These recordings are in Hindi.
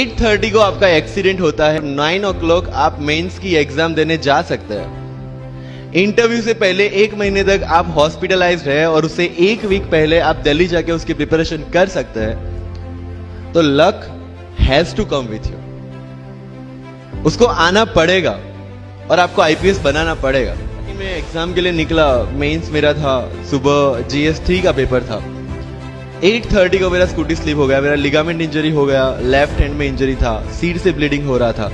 8:30 को आपका एक्सीडेंट होता है। 9 o'clock आप मेंस की एग्जाम देने जा सकते हैं। इंटरव्यू से पहले 1 महीने तक आप हॉस्पिटलाइज्ड है और उससे 1 वीक पहले आप दिल्ली जाके उसकी प्रिपरेशन कर सकते हैं। तो luck has to come with you, उसको आना पड़ेगा और आपको आईपीएस बनाना पड़ेगा। मैं एग्जाम के लिए निकला, मेंस मेरा था, सुबह GS3 का पेपर था। 8:30 को मेरा स्कूटी स्लिप हो गया, मेरा लिगामेंट इंजरी हो गया, लेफ्ट हैंड में इंजरी था, सीट से ब्लीडिंग हो रहा था।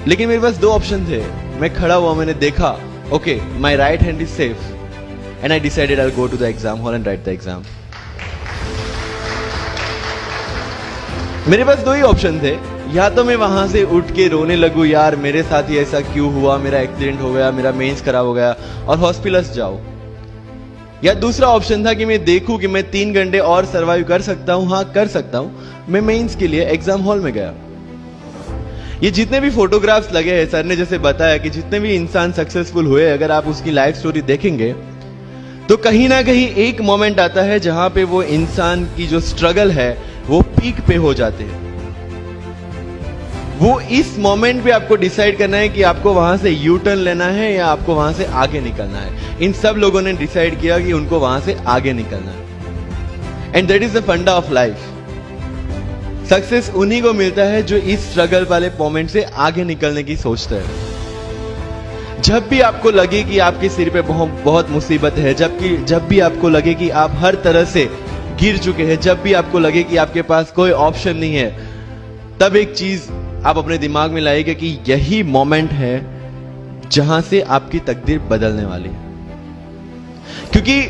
लेकिन मेरे पास 2 ऑप्शन थे। मैं खड़ा हुआ, मैंने देखा, okay my right hand is safe and I decided I will go to the exam hall and write the exam. मेरे पास 2 ही ऑप्शन थे, या तो मैं वहां से उठ के रोने लगूं, यार मेरे साथ ही ऐसा क्यों हुआ, मेरा एक्सीडेंट हो गया, मेरा मेंस खराब हो गया और हॉस्पिटल जाओ, या दूसरा ऑप्शन था कि मैं देखूं कि मैं 3 घंटे और सरवाइव कर सकता हूं। हाँ कर सकता हूं। मैं मेंस के लिए एग्जाम हॉल में गया। ये जितने भी फोटोग्राफ्स लगे हैं, सर ने जैसे बताया कि जितने भी इंसान सक्सेसफुल हुए, अगर आप उसकी लाइफ स्टोरी देखेंगे तो कहीं ना कहीं एक मोमेंट आता है जहां पे वो इंसान की जो स्ट्रगल है वो पीक पे हो जाते हैं। वो इस मोमेंट पे आपको डिसाइड करना है कि आपको वहां से यू टर्न लेना है या आपको वहां से आगे निकलना है। इन सब लोगों ने डिसाइड किया कि उनको वहां से आगे निकलना है। एंड दैट इज द फंडा ऑफ लाइफ। सक्सेस उन्हीं को मिलता है जो इस स्ट्रगल वाले मोमेंट से आगे निकलने की सोचते हैं। जब भी आपको लगे कि आपके सिर पे बहुत मुसीबत है, जब भी आपको लगे कि आप हर तरह से गिर चुके हैं, जब भी आपको लगे कि आपके पास कोई ऑप्शन नहीं है, तब एक चीज आप अपने दिमाग में लाइएगा कि यही मोमेंट है जहां से आपकी तकदीर बदलने वाली है। क्योंकि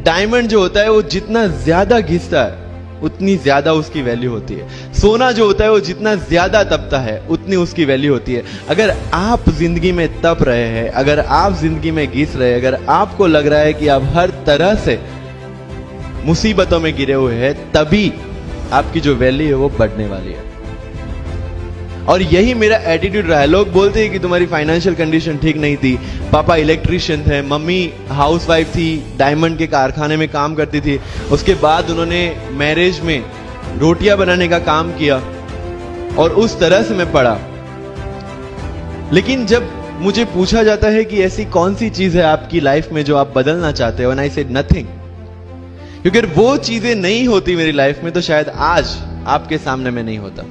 डायमंड जो होता है वो जितना ज्यादा घिसता है उतनी ज्यादा उसकी वैल्यू होती है। सोना जो होता है वो जितना ज्यादा तपता है उतनी उसकी वैल्यू होती है। अगर आप जिंदगी में तप रहे हैं, अगर आप जिंदगी में घिस रहे हैं, अगर आपको लग रहा है कि आप हर तरह से मुसीबतों में गिरे हुए हैं, तभी आपकी जो वैल्यू है वो बढ़ने वाली है। और यही मेरा एटीट्यूड रहा है। लोग बोलते हैं कि तुम्हारी फाइनेंशियल कंडीशन ठीक नहीं थी, पापा इलेक्ट्रिशियन थे, मम्मी हाउसवाइफ थी, डायमंड के कारखाने में काम करती थी, उसके बाद उन्होंने मैरिज में रोटियां बनाने का काम किया और उस तरह से मैं पढ़ा। लेकिन जब मुझे पूछा जाता है कि ऐसी कौन सी चीज है आपकी लाइफ में जो आप बदलना चाहते हो, एंड आई सेड नथिंग। क्योंकि अगर वो चीजें नहीं होती मेरी लाइफ में तो शायद आज आपके सामने में नहीं होता।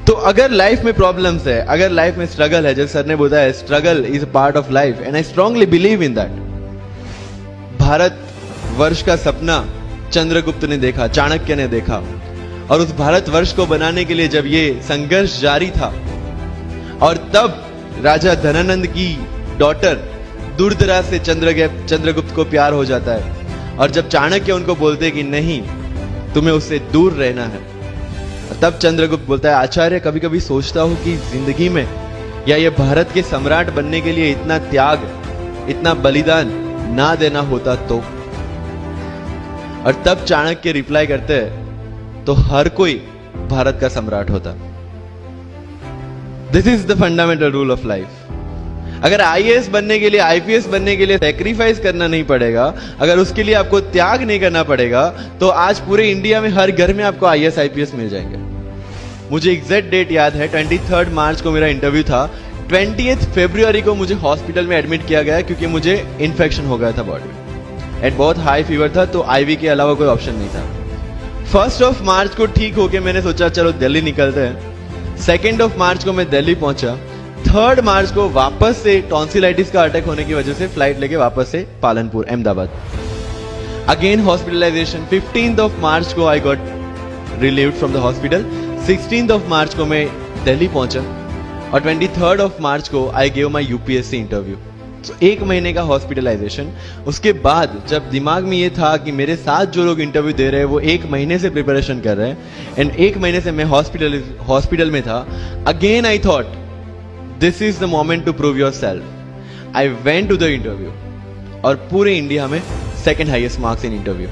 तो अगर लाइफ में प्रॉब्लम्स है, अगर लाइफ में स्ट्रगल है, जैसे सर ने बताया struggle is a part of life and I strongly believe in that. Bharat वर्ष का सपना चंद्रगुप्त ने देखा, चाणक्य ने देखा, और उस भारत वर्ष को बनाने के लिए जब ये संघर्ष जारी था और तब राजा धनानंद की डॉटर दूरदराज से चंद्रगुप्त को प्यार हो जाता है, और जब चाणक्य उनको बोलते कि नहीं तुम्हें उससे दूर रहना है, तब चंद्रगुप्त बोलता है आचार्य कभी कभी सोचता हूं कि जिंदगी में या ये भारत के सम्राट बनने के लिए इतना त्याग, इतना बलिदान ना देना होता तो। और तब चाणक्य रिप्लाई करते हैं तो हर कोई भारत का सम्राट होता। This is the fundamental rule of life. अगर आईएएस बनने के लिए, आईपीएस बनने के लिए सैक्रिफाइस करना नहीं पड़ेगा, अगर उसके लिए आपको त्याग नहीं करना पड़ेगा, तो आज पूरे इंडिया में हर घर में आपको आईएएस आईपीएस मिल जाएंगे। मुझे एग्जैक्ट डेट याद है, 23 मार्च को मेरा इंटरव्यू था। 20 फरवरी को मुझे हॉस्पिटल में एडमिट किया गया क्योंकि मुझे इन्फेक्शन हो गया था बॉडी में, एंड बहुत हाई फीवर था, तो आईवी के अलावा कोई ऑप्शन नहीं था। 1 मार्च को ठीक होके मैंने सोचा चलो दिल्ली निकलते हैं। 2 मार्च को मैं दिल्ली पहुंचा। 3 मार्च को वापस से टॉन्सिलाइटिस का अटैक होने की वजह से फ्लाइट लेके वापस से पालनपुर, अहमदाबाद, अगेन हॉस्पिटलाइजेशन। 15 मार्च को I got relieved from the hospital. 16 मार्च को मैं दिल्ली पहुंचा और 23 मार्च को I gave my UPSC interview. तो 1 महीने का हॉस्पिटलाइजेशन। उसके बाद जब दिमाग में ये था कि मेरे साथ जो लोग इंटरव्यू दे रहे हैं वो 1 महीने से प्रिपरेशन कर रहे हैं, एंड 1 महीने से मैं हॉस्पिटल में था, again I thought this is the moment to prove yourself. I went to the interview और पूरे इंडिया में 2nd highest marks in interview.